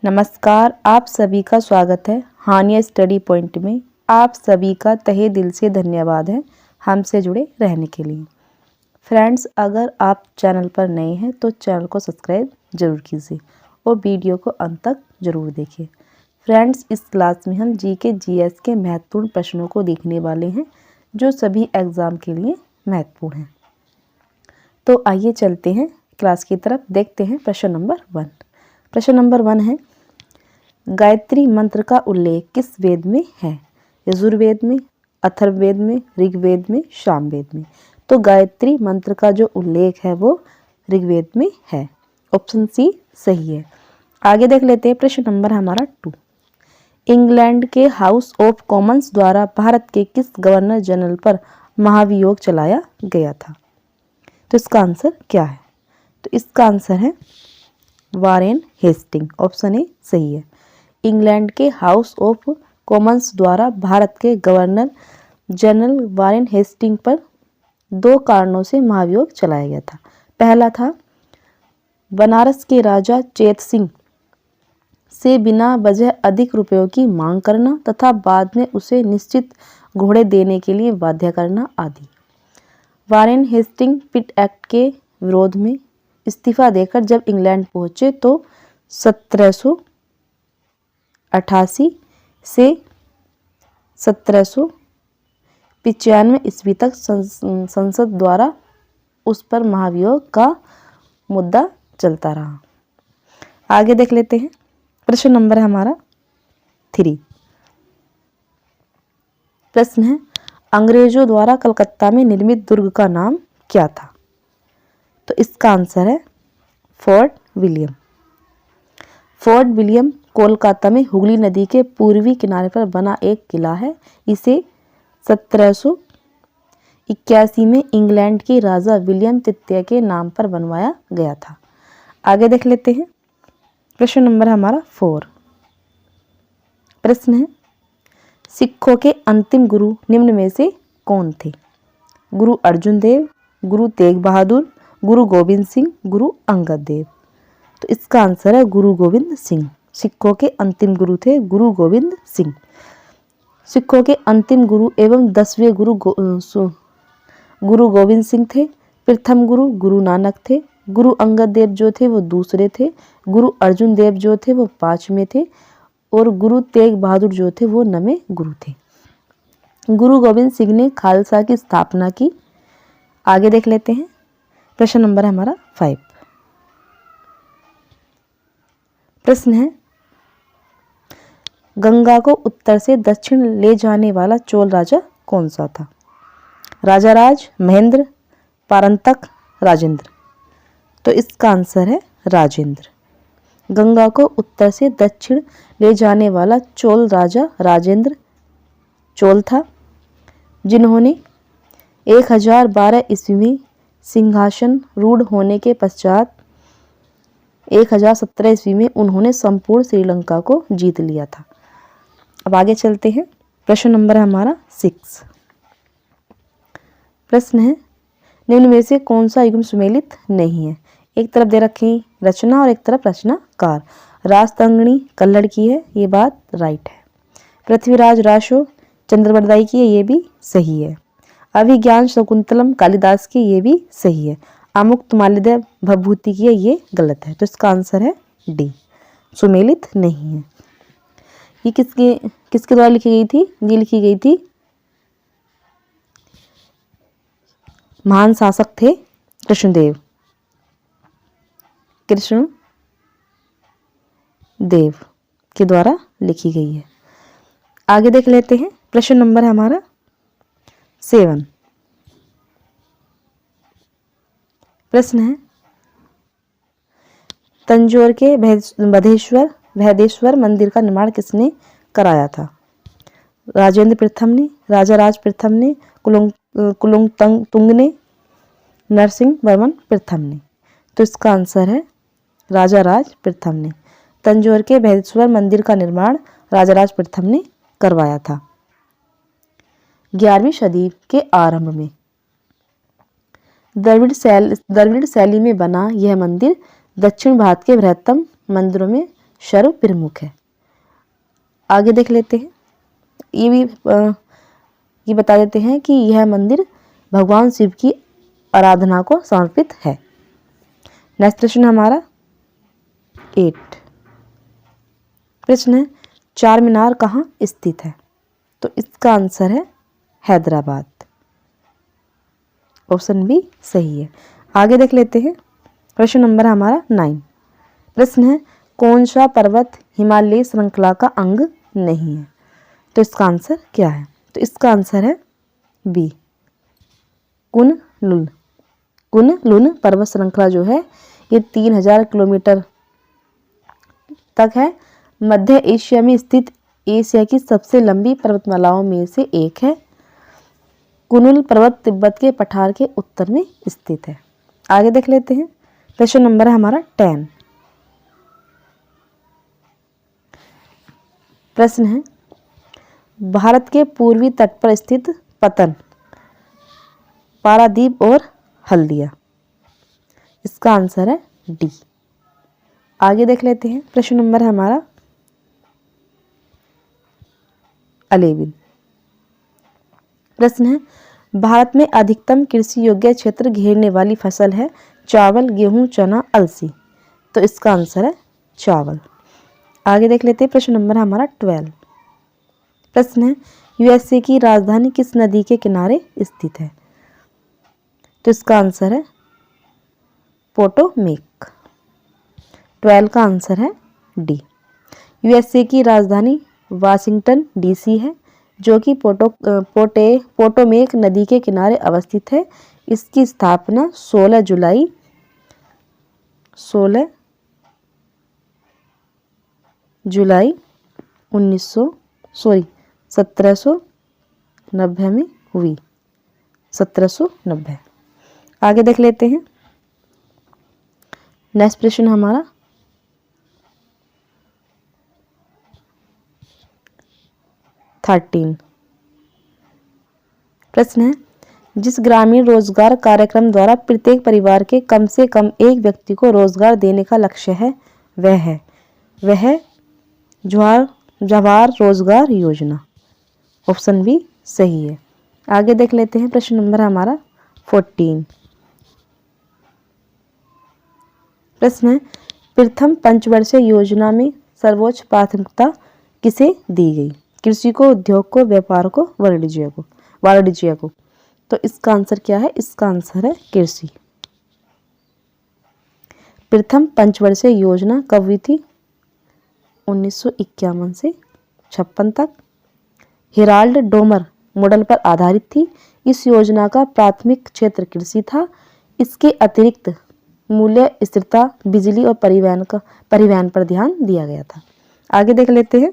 नमस्कार, आप सभी का स्वागत है हानिया स्टडी पॉइंट में। आप सभी का तहे दिल से धन्यवाद है हमसे जुड़े रहने के लिए। फ्रेंड्स, अगर आप चैनल पर नए हैं तो चैनल को सब्सक्राइब जरूर कीजिए और वीडियो को अंत तक जरूर देखिए। फ्रेंड्स, इस क्लास में हम जीके जीएस के महत्वपूर्ण प्रश्नों को देखने वाले हैं जो सभी एग्ज़ाम के लिए महत्वपूर्ण हैं। तो आइए चलते हैं क्लास की तरफ। देखते हैं प्रश्न नंबर 1। प्रश्न नंबर 1 है, गायत्री मंत्र का उल्लेख किस वेद में है? यजुर्वेद में, अथर्ववेद में, ऋग्वेद में, सामवेद में। तो गायत्री मंत्र का जो उल्लेख है वो ऋग्वेद में है। ऑप्शन सी सही है। आगे देख लेते हैं प्रश्न नंबर हमारा 2। इंग्लैंड के हाउस ऑफ कॉमन्स द्वारा भारत के किस गवर्नर जनरल पर महाभियोग चलाया गया था? तो इसका आंसर क्या है? तो इसका आंसर है वारेन हेस्टिंग। ऑप्शन ए सही है। इंग्लैंड के हाउस ऑफ कॉमन्स द्वारा भारत के गवर्नर जनरल वारेन हेस्टिंग पर 2 कारणों से महाभियोग चलाया गया था। पहला था बनारस के राजा चेत सिंह से बिना वजह अधिक रुपयों की मांग करना तथा बाद में उसे निश्चित घोड़े देने के लिए बाध्य करना आदि। वारेन हेस्टिंग पिट एक्ट के विरोध में इस्तीफा देकर जब इंग्लैंड पहुंचे तो 1788 से 1795 ईस्वी तक संसद द्वारा उस पर महाभियोग का मुद्दा चलता रहा। आगे देख लेते हैं। प्रश्न नंबर है हमारा 3। प्रश्न है, अंग्रेजों द्वारा कलकत्ता में निर्मित दुर्ग का नाम क्या था? तो इसका आंसर है fort William. Fort William Kolkata में हुगली नदी के पूर्वी किनारे पर बना एक किला है। इसे 1781 में इंग्लैंड के राजा विलियम तृतीय के नाम पर बनवाया गया था। आगे देख लेते हैं। प्रश्न नंबर हमारा 4। प्रश्न है, सिखों के अंतिम गुरु निम्न में से कौन थे? गुरु अर्जुन देव, गुरु तेग बहादुर, गुरु गोविंद सिंह, गुरु अंगद देव। तो इसका आंसर है गुरु गोविंद सिंह। सिखों के अंतिम गुरु थे गुरु गोविंद सिंह। सिखों के अंतिम गुरु एवं 10वें गुरु गुरु गोविंद सिंह थे। प्रथम गुरु गुरु नानक थे। गुरु अंगद देव जो थे वो दूसरे थे। गुरु अर्जुन देव जो थे वो 5वें थे और गुरु तेग बहादुर जो थे वो 9वें गुरु थे। गुरु गोविंद सिंह ने खालसा की स्थापना की। आगे देख लेते हैं। प्रश्न नंबर हमारा 5। प्रश्न है, गंगा को उत्तर से दक्षिण ले जाने वाला चोल राजा कौन सा था? राजाराज, महेंद्र, पारंतक, राजेंद्र। तो इसका आंसर है राजेंद्र। गंगा को उत्तर से दक्षिण ले जाने वाला चोल राजा राजेंद्र चोल था, जिन्होंने 1012 ईस्वी में सिंहासन रूढ़ होने के पश्चात 1017 ईस्वी में उन्होंने संपूर्ण श्रीलंका को जीत लिया था। अब आगे चलते हैं। प्रश्न नंबर है हमारा 6। प्रश्न है, निम्न में से कौन सा युग्म सुमेलित नहीं है? एक तरफ दे रखे रचना और एक तरफ रचनाकार। राजतंगणी कल्हड़ की है, ये बात राइट है। पृथ्वीराज रासो चंद्रबरदाई की है, ये भी सही है। अभिज्ञान शकुंतलम कालिदास की, ये भी सही है। आमुक्त माल्यदेव भवभूति की है, ये गलत है। तो इसका आंसर है डी, सुमेलित नहीं है। ये किसके द्वारा लिखी गई थी? ये लिखी गई थी, महान शासक थे कृष्णदेव के द्वारा लिखी गई है। आगे देख लेते हैं। प्रश्न नंबर है हमारा 7। प्रश्न है, तंजौर के बृहदेश्वर मंदिर का निर्माण किसने कराया था? राजेंद्र प्रथम ने, राजाराज प्रथम ने, कुलोत्तुंग ने, नरसिंह वर्मन प्रथम ने। तो इसका आंसर है राजाराज प्रथम ने। तंजौर के बृहदेश्वर मंदिर का निर्माण राजाराज प्रथम ने करवाया था। 11वीं सदी के आरंभ में द्रविड़ शैली में बना यह मंदिर दक्षिण भारत के बृहत्तम मंदिरों में सर्व प्रमुख है। आगे देख लेते हैं, ये बता देते हैं कि यह मंदिर भगवान शिव की आराधना को समर्पित है। नेक्स्ट प्रश्न हमारा 8 प्रश्न है, चार मीनार कहाँ स्थित है? तो इसका आंसर है हैदराबाद। ऑप्शन बी सही है। आगे देख लेते हैं, प्रश्न नंबर हमारा 9 प्रश्न है, कौन सा पर्वत हिमालय श्रृंखला का अंग नहीं है? तो इसका आंसर क्या है? तो इसका आंसर है बी कुन लुन पर्वत श्रृंखला जो है ये 3000 किलोमीटर तक है। मध्य एशिया में स्थित एशिया की सबसे लंबी पर्वतमालाओं में से एक है। कुनलुन पर्वत तिब्बत के पठार के उत्तर में स्थित है। आगे देख लेते हैं, प्रश्न नंबर है हमारा 10 प्रश्न है, भारत के पूर्वी तट पर स्थित पतन, पारादीप और हल्दिया। इसका आंसर है डी। आगे देख लेते हैं, प्रश्न नंबर है हमारा 11 प्रश्न है, भारत में अधिकतम कृषि योग्य क्षेत्र घेरने वाली फसल है चावल, गेहूं, चना, अलसी। तो इसका आंसर है चावल। आगे देख लेते हैं, प्रश्न नंबर है हमारा 12 प्रश्न है, यूएसए की राजधानी किस नदी के किनारे स्थित है? तो इसका आंसर है पोटोमेक। 12 का आंसर है डी। यूएसए की राजधानी वाशिंगटन डीसी है जो कि पोटोमेक नदी के किनारे अवस्थित है। इसकी स्थापना 17 जुलाई 1790 में हुई। 1790। आगे देख लेते हैं, नेक्स्ट प्रश्न हमारा 13 प्रश्न है, जिस ग्रामीण रोजगार कार्यक्रम द्वारा प्रत्येक परिवार के कम से कम एक व्यक्ति को रोजगार देने का लक्ष्य है वह जवाहर रोजगार योजना। ऑप्शन बी सही है। आगे देख लेते हैं, प्रश्न नंबर हमारा 14 प्रश्न है, प्रथम पंचवर्षीय योजना में सर्वोच्च प्राथमिकता किसे दी गई? कृषि को, उद्योग को, व्यापार को, वाणिज्य को। तो इसका आंसर क्या है? इसका आंसर है कृषि। प्रथम पंचवर्षीय योजना कब हुई थी? 1951 से 56 तक। हेराल्ड डोमर मॉडल पर आधारित थी। इस योजना का प्राथमिक क्षेत्र कृषि था। इसके अतिरिक्त मूल्य स्थिरता, बिजली और परिवहन पर ध्यान दिया गया था। आगे देख लेते हैं,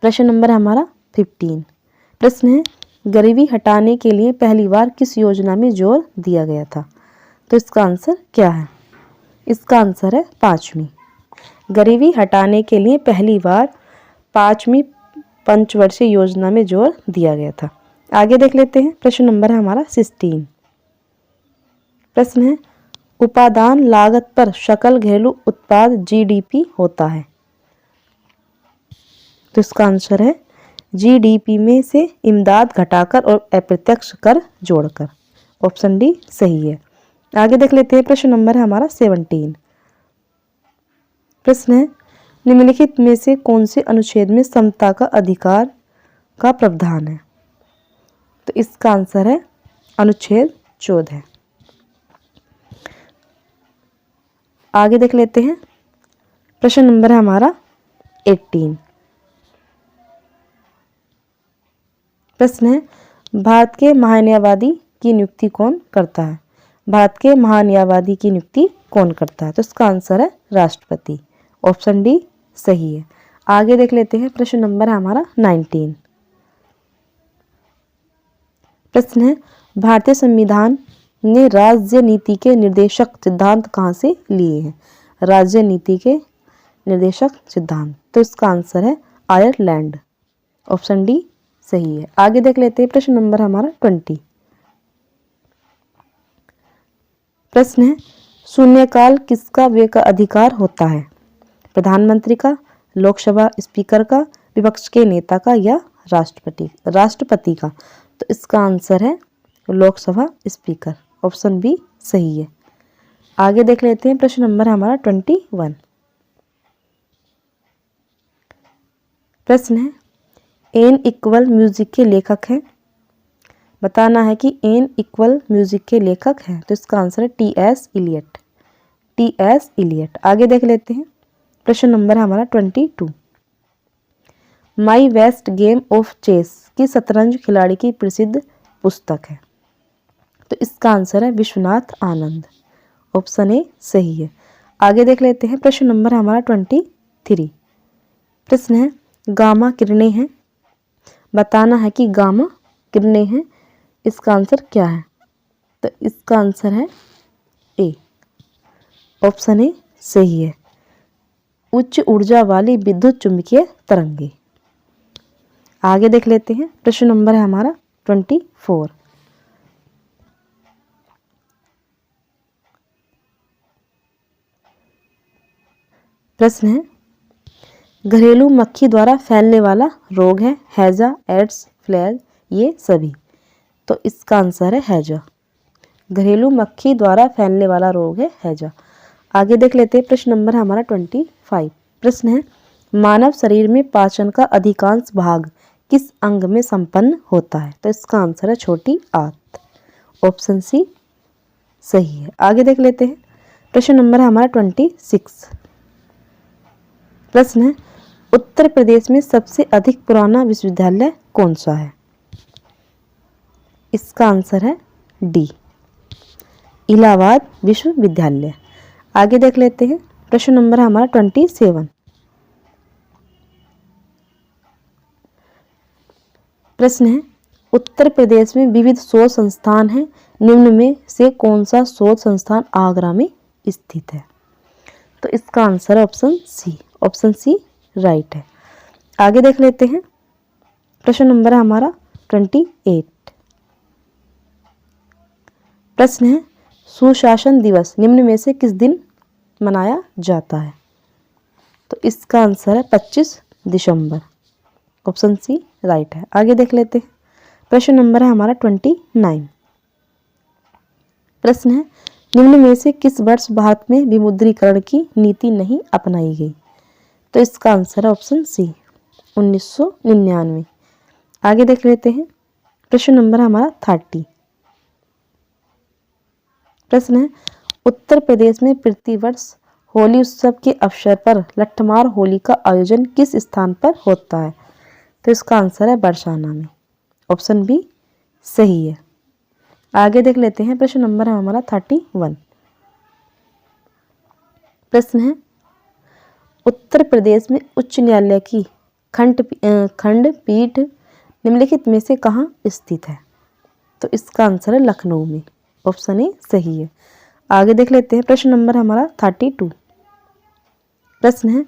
प्रश्न नंबर हमारा 15 प्रश्न है, गरीबी हटाने के लिए पहली बार किस योजना में जोर दिया गया था? तो इसका आंसर क्या है? इसका आंसर है 5वीं। गरीबी हटाने के लिए पहली बार 5वीं पंचवर्षीय योजना में जोर दिया गया था। आगे देख लेते हैं, प्रश्न नंबर है हमारा 16 प्रश्न है, उपादान लागत पर सकल घरेलू उत्पाद जीडीपी होता है। तो इसका आंसर है जीडीपी में से इमदाद घटाकर और अप्रत्यक्ष कर जोड़कर। ऑप्शन डी सही है। आगे देख लेते हैं, प्रश्न नंबर है हमारा 17 प्रश्न है, निम्नलिखित में से कौन से अनुच्छेद में समता का अधिकार का प्रावधान है? तो इसका आंसर है अनुच्छेद 14। आगे देख लेते हैं, प्रश्न नंबर है हमारा 18 प्रश्न है, भारत के महान्यायवादी की नियुक्ति कौन करता है? भारत के महान्यायवादी की नियुक्ति कौन करता है? तो इसका आंसर है राष्ट्रपति। ऑप्शन डी सही है। आगे देख लेते हैं, प्रश्न नंबर है हमारा 19 प्रश्न है, भारतीय संविधान ने राज्य नीति के निर्देशक सिद्धांत कहाँ से लिए हैं? राज्य नीति के निर्देशक सिद्धांत। तो इसका आंसर है आयरलैंड। ऑप्शन डी सही है। आगे देख लेते हैं, प्रश्न नंबर हमारा 20 प्रश्न है, शून्यकाल किसका वे का अधिकार होता है? प्रधानमंत्री का, लोकसभा स्पीकर का, विपक्ष के नेता का या राष्ट्रपति का? तो इसका आंसर है लोकसभा स्पीकर। ऑप्शन बी सही है। आगे देख लेते हैं, प्रश्न नंबर हमारा 21। प्रश्न है, एन इक्वल म्यूजिक के लेखक हैं। बताना है कि एन इक्वल म्यूजिक के लेखक हैं। तो इसका आंसर है टी.एस. इलियट। टी.एस. इलियट। आगे देख लेते हैं, प्रश्न नंबर हमारा 22। My best game of chess की शतरंज खिलाड़ी की प्रसिद्ध पुस्तक है। तो इसका आंसर है विश्वनाथ आनंद। ऑप्शन ए सही है। आगे देख लेते हैं, प्रश्न नंबर हमारा 23। प्रश्न है, गामा किरणें हैं। बताना है कि गामा किरणें हैं, इसका आंसर क्या है? तो इसका आंसर है ए। ऑप्शन ए सही है, उच्च ऊर्जा वाली विद्युत चुंबकीय तरंगे। आगे देख लेते हैं, प्रश्न नंबर है हमारा 24। प्रश्न है, घरेलू मक्खी द्वारा फैलने वाला रोग है हैजा, एड्स, फ्लैग, ये सभी। तो इसका आंसर है हैजा। घरेलू मक्खी द्वारा फैलने वाला रोग है हैजा। आगे देख लेते हैं, प्रश्न नंबर हमारा 25। प्रश्न है, मानव शरीर में पाचन का अधिकांश भाग किस अंग में संपन्न होता है? तो इसका आंसर है छोटी आंत। ऑप्शन सी सही है। आगे देख लेते हैं, प्रश्न नंबर हमारा 26। प्रश्न है, उत्तर प्रदेश में सबसे अधिक पुराना विश्वविद्यालय कौन सा है? इसका आंसर है डी, इलाहाबाद विश्वविद्यालय। आगे देख लेते हैं, प्रश्न नंबर हमारा 27। प्रश्न है, उत्तर प्रदेश में विविध शोध संस्थान हैं, निम्न में से कौन सा शोध संस्थान आगरा में स्थित है? तो इसका आंसर है option C. Option C right है। आगे देख लेते हैं, प्रश्न नंबर हमारा 28। प्रश्न है, सुशासन दिवस निम्न में से किस दिन मनाया जाता है? तो इसका आंसर है 25 दिसंबर। ऑप्शन सी राइट है। आगे देख लेते हैं, प्रश्न नंबर है हमारा 29। प्रश्न है, निम्न में से किस वर्ष भारत में विमुद्रीकरण की नीति नहीं अपनाई गई? तो इसका आंसर है ऑप्शन सी 1999। आगे देख लेते हैं, प्रश्न नंबर हमारा 30। प्रश्न है, उत्तर प्रदेश में प्रतिवर्ष होली उत्सव के अवसर पर लट्ठमार होली का आयोजन किस स्थान पर होता है? तो इसका आंसर है बरसाना में। ऑप्शन बी सही है। आगे देख लेते हैं, प्रश्न नंबर है हमारा 31। प्रश्न है, उत्तर प्रदेश में उच्च न्यायालय की खंडपीठ निम्नलिखित में से कहाँ स्थित है? तो इसका आंसर है लखनऊ में। ऑप्शन ए सही है। आगे देख लेते हैं, प्रश्न नंबर हमारा 32। प्रश्न है,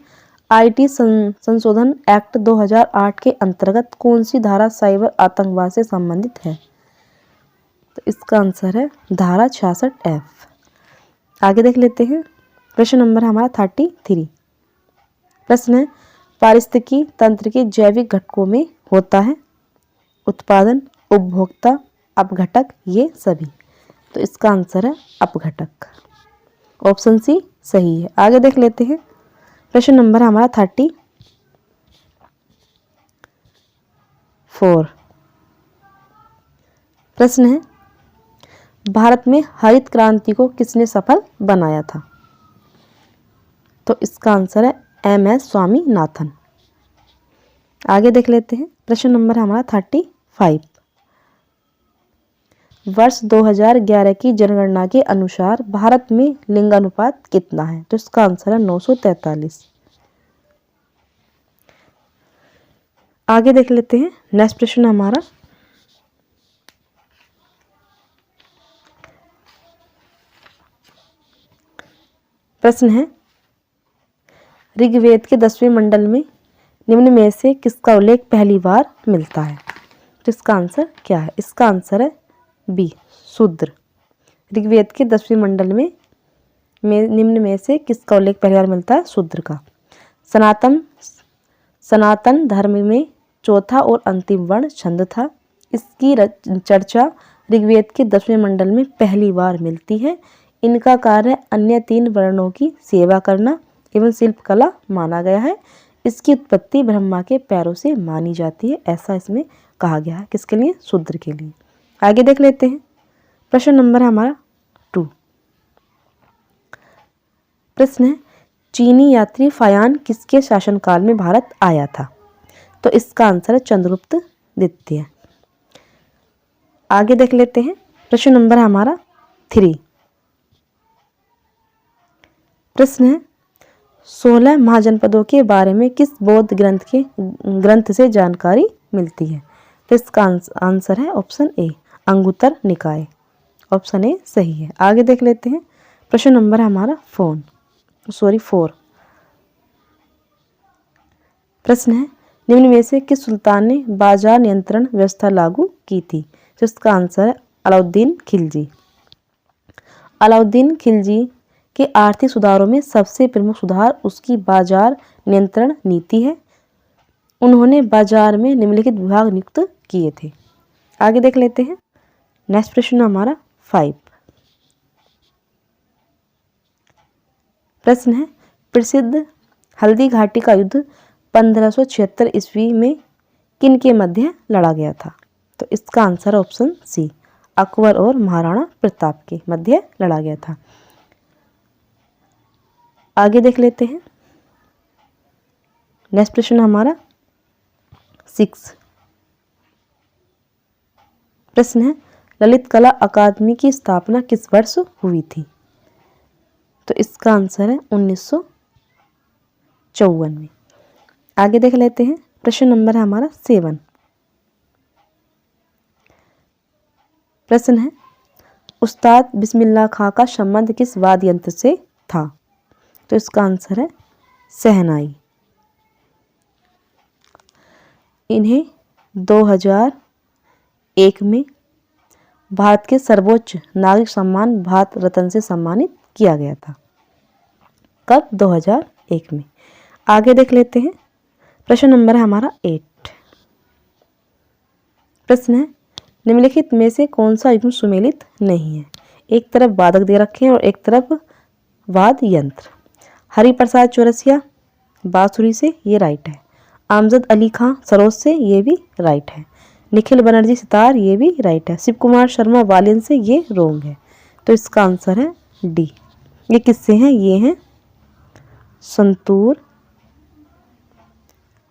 आईटी संशोधन एक्ट 2008 के अंतर्गत कौन सी धारा साइबर आतंकवाद से संबंधित है? तो इसका आंसर है धारा 66F। आगे देख लेते हैं, प्रश्न नंबर हमारा 33। प्रश्न है, पारिस्थितिकी तंत्र के जैविक घटकों में होता है उत्पादन, उपभोक्ता, अपघटक, ये सभी। तो इसका आंसर है अपघटक। ऑप्शन सी सही है। आगे देख लेते हैं, प्रश्न नंबर हमारा 34। प्रश्न है, भारत में हरित क्रांति को किसने सफल बनाया था? तो इसका आंसर है MS स्वामीनाथन। आगे देख लेते हैं, प्रश्न नंबर हमारा 35। वर्ष 2011 की जनगणना के अनुसार भारत में लिंगानुपात कितना है? तो इसका आंसर है 943। आगे देख लेते हैं, नेक्स्ट प्रश्न हमारा प्रश्न है, ऋग्वेद के 10वें मंडल में निम्न में से किसका उल्लेख पहली बार मिलता है? तो इसका आंसर क्या है? इसका आंसर है बी शूद्र। ऋग्वेद के 10वें मंडल में निम्न में से किसका उल्लेख पहली बार मिलता है? शूद्र का। सनातन सनातन धर्म में चौथा और अंतिम वर्ण छंद था। इसकी चर्चा ऋग्वेद के 10वें मंडल में पहली बार मिलती है। इनका कार्य अन्य 3 वर्णों की सेवा करना एवं शिल्पकला माना गया है। इसकी उत्पत्ति ब्रह्मा के पैरों से मानी जाती है, ऐसा इसमें कहा गया है। किसके लिए? शूद्र के लिए। आगे देख लेते हैं। प्रश्न नंबर है हमारा 2। प्रश्न है, चीनी यात्री फायान किसके शासनकाल में भारत आया था? तो इसका आंसर है चंद्रगुप्त द्वितीय। आगे देख लेते हैं। प्रश्न नंबर है हमारा 3। प्रश्न है, 16 महाजनपदों के बारे में किस बौद्ध ग्रंथ से जानकारी मिलती है? तो इसका आंसर है ऑप्शन ए, अंगुत्तर निकाय। ऑप्शन ए सही है। आगे देख लेते हैं। प्रश्न नंबर है हमारा 4। प्रश्न है, निम्न में से किस सुल्तान ने बाजार नियंत्रण व्यवस्था लागू की थी? तो इसका आंसर है अलाउद्दीन खिलजी। अलाउद्दीन खिलजी के आर्थिक सुधारों में सबसे प्रमुख सुधार उसकी बाजार नियंत्रण नीति है। उन्होंने बाजार में निम्नलिखित विभाग नियुक्त किए थे। आगे देख लेते हैं। नेक्स्ट प्रश्न हमारा 5। प्रश्न है, प्रसिद्ध हल्दी घाटी का युद्ध 1576 ईस्वी में किन के मध्य लड़ा गया था? तो इसका आंसर ऑप्शन सी, अकबर और महाराणा प्रताप के मध्य लड़ा गया था। आगे देख लेते हैं। नेक्स्ट प्रश्न हमारा 6। प्रश्न है, ललित कला अकादमी की स्थापना किस वर्ष हुई थी? तो इसका आंसर है 1954 में। आगे देख लेते हैं। प्रश्न नंबर है हमारा 7। प्रश्न है, उस्ताद बिस्मिल्लाह खां का संबंध किस वाद्य यंत्र से था? तो इसका आंसर है शहनाई। इन्हें 2001 में भारत के सर्वोच्च नागरिक सम्मान भारत रत्न से सम्मानित किया गया था। कब? 2001 में। आगे देख लेते हैं। प्रश्न नंबर है हमारा 8। प्रश्न है, निम्नलिखित में से कौन सा युग्म सुमेलित नहीं है? एक तरफ वादक दे रखे हैं और एक तरफ वाद्य यंत्र। हरिप्रसाद चौरसिया बांसुरी से, ये राइट है। आमजद अली खां सरोज से, ये भी राइट है। निखिल बनर्जी सितार, ये भी राइट है। शिव कुमार शर्मा वालियन से, ये रॉन्ग है। तो इसका आंसर है डी। ये किससे हैं? ये हैं संतूर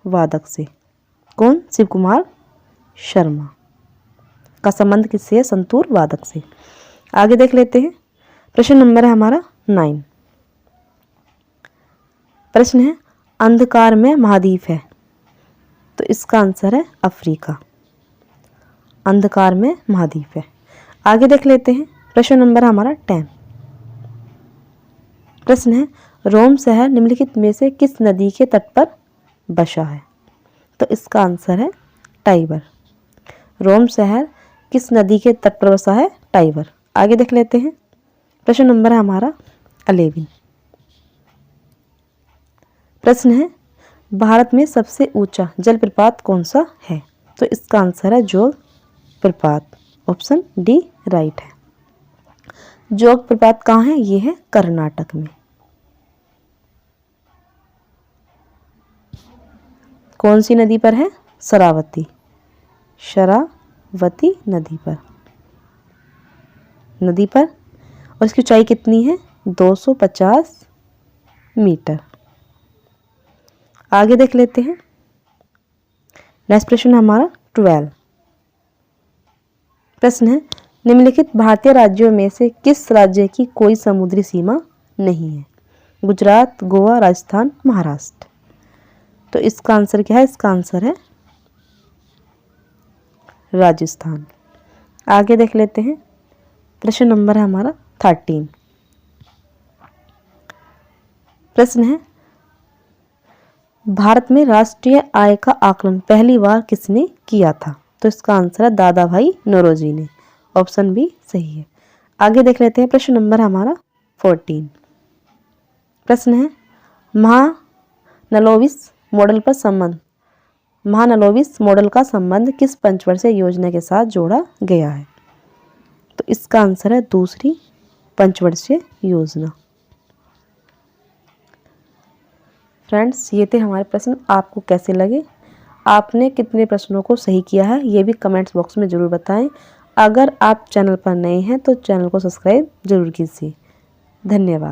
वादक से। कौन? शिव कुमार शर्मा का संबंध किससे है? संतूर वादक से। आगे देख लेते हैं। प्रश्न नंबर है हमारा 9। प्रश्न है, अंधकार में महाद्वीप है? तो इसका आंसर है अफ्रीका। अंधकार में महाद्वीप है। आगे देख लेते हैं। प्रश्न नंबर हमारा 10। प्रश्न है, रोम शहर निम्नलिखित में से किस नदी के तट पर बसा है? तो इसका आंसर है टाइबर। रोम शहर किस नदी के तट पर बसा है? टाइबर। आगे देख लेते हैं। प्रश्न नंबर है हमारा 11। प्रश्न है, भारत में सबसे ऊंचा जलप्रपात कौन सा है? तो इसका आंसर है जोग प्रपात। ऑप्शन डी राइट है। जोग प्रपात कहाँ है? ये है कर्नाटक में। कौन सी नदी पर है? शरावती नदी पर। और इसकी ऊंचाई कितनी है? 250 मीटर। आगे देख लेते हैं। नेक्स्ट प्रश्न हमारा 12। प्रश्न है, निम्नलिखित भारतीय राज्यों में से किस राज्य की कोई समुद्री सीमा नहीं है? गुजरात, गोवा, राजस्थान, महाराष्ट्र। तो इसका आंसर क्या है? इसका आंसर है राजस्थान। आगे देख लेते हैं। प्रश्न नंबर है हमारा 13। प्रश्न है, भारत में राष्ट्रीय आय का आकलन पहली बार किसने किया था? तो इसका आंसर है दादा भाई नौरोजी ने। ऑप्शन बी सही है। आगे देख लेते हैं। प्रश्न नंबर हमारा 14। प्रश्न है, नलोविस मॉडल पर संबंध, महानलोविस मॉडल का संबंध किस पंचवर्षीय योजना के साथ जोड़ा गया है? तो इसका आंसर है दूसरी पंचवर्षीय योजना। फ्रेंड्स, ये थे हमारे प्रश्न। आपको कैसे लगे? आपने कितने प्रश्नों को सही किया है ये भी कमेंट्स बॉक्स में ज़रूर बताएं। अगर आप चैनल पर नए हैं तो चैनल को सब्सक्राइब जरूर कीजिए। धन्यवाद।